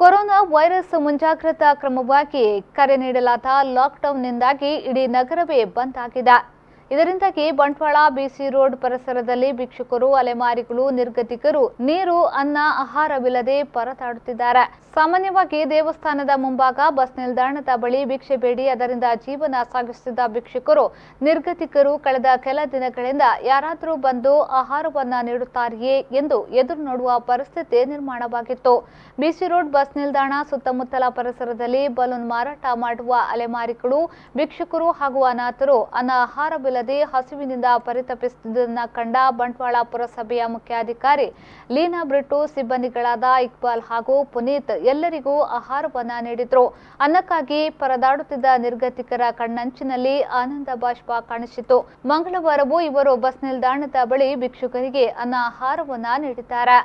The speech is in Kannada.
ಕೊರೋನಾ ವೈರಸ್ ಮುಂಜಾಗ್ರತಾ ಕ್ರಮವಾಗಿ ಕರೆ ನೀಡಲಾದ ಲಾಕ್ಡೌನ್ನಿಂದಾಗಿ ಇಡೀ ನಗರವೇ ಬಂದ್ ಆಗಿದೆ. ಇದರಿಂದಾಗಿ ಬಂಟ್ವಾಳ ಬಿಸಿ ರೋಡ್ ಪರಿಸರದಲ್ಲಿ ಭಿಕ್ಷುಕರು, ಅಲೆಮಾರಿಗಳು, ನಿರ್ಗತಿಕರು ನೀರು, ಅನ್ನ, ಆಹಾರವಿಲ್ಲದೆ ಪರದಾಡುತ್ತಿದ್ದಾರೆ. ಸಾಮಾನ್ಯವಾಗಿ ದೇವಸ್ಥಾನದ ಮುಂಭಾಗ, ಬಸ್ ನಿಲ್ದಾಣದ ಬಳಿ ಭಿಕ್ಷೆ ಬೇಡಿ ಅದರಿಂದ ಜೀವನ ಸಾಗಿಸುತ್ತಿದ್ದ ಭಿಕ್ಷುಕರು, ನಿರ್ಗತಿಕರು ಕಳೆದ ಕೆಲ ದಿನಗಳಿಂದ ಯಾರಾದರೂ ಬಂದು ಆಹಾರವನ್ನ ನೀಡುತ್ತಾರೆಯೇ ಎಂದು ಎದುರು ನೋಡುವ ಪರಿಸ್ಥಿತಿ ನಿರ್ಮಾಣವಾಗಿತ್ತು. ಬಿಸಿ ರೋಡ್ ಬಸ್ ನಿಲ್ದಾಣ ಸುತ್ತಮುತ್ತಲ ಪರಿಸರದಲ್ಲಿ ಬಲೂನ್ ಮಾರಾಟ ಮಾಡುವ ಅಲೆಮಾರಿಗಳು, ಭಿಕ್ಷುಕರು ಹಾಗೂ ಅನಾಥರು ಅನ್ನ ಆಹಾರವಿಲ್ಲದೆ ಹಸಿವಿನಿಂದ ಪರಿತಪಿಸುತ್ತಿದ್ದುದನ್ನು ಕಂಡ ಬಂಟ್ವಾಳ ಪುರಸಭೆಯ ಮುಖ್ಯಾಧಿಕಾರಿ ಲೀನಾ ಬ್ರಿಟೋ, ಸಿಬ್ಬಂದಿಗಳಾದ ಇಕ್ಬಾಲ್ ಹಾಗೂ ಪುನೀತ್ ಎಲ್ಲರಿಗೂ ಆಹಾರವನ್ನ ನೀಡಿದ್ರು. ಅನ್ನಕ್ಕಾಗಿ ಪರದಾಡುತ್ತಿದ್ದ ನಿರ್ಗತಿಕರ ಕಣ್ಣಂಚಿನಲ್ಲಿ ಆನಂದ ಬಾಷ್ಪ ಕಾಣಿಸಿತು. ಮಂಗಳವಾರವೂ ಇವರು ಬಸ್ ನಿಲ್ದಾಣದ ಬಳಿ ಭಿಕ್ಷುಕರಿಗೆ ಅನ್ನ ಆಹಾರವನ್ನ ನೀಡಿದ್ದಾರೆ.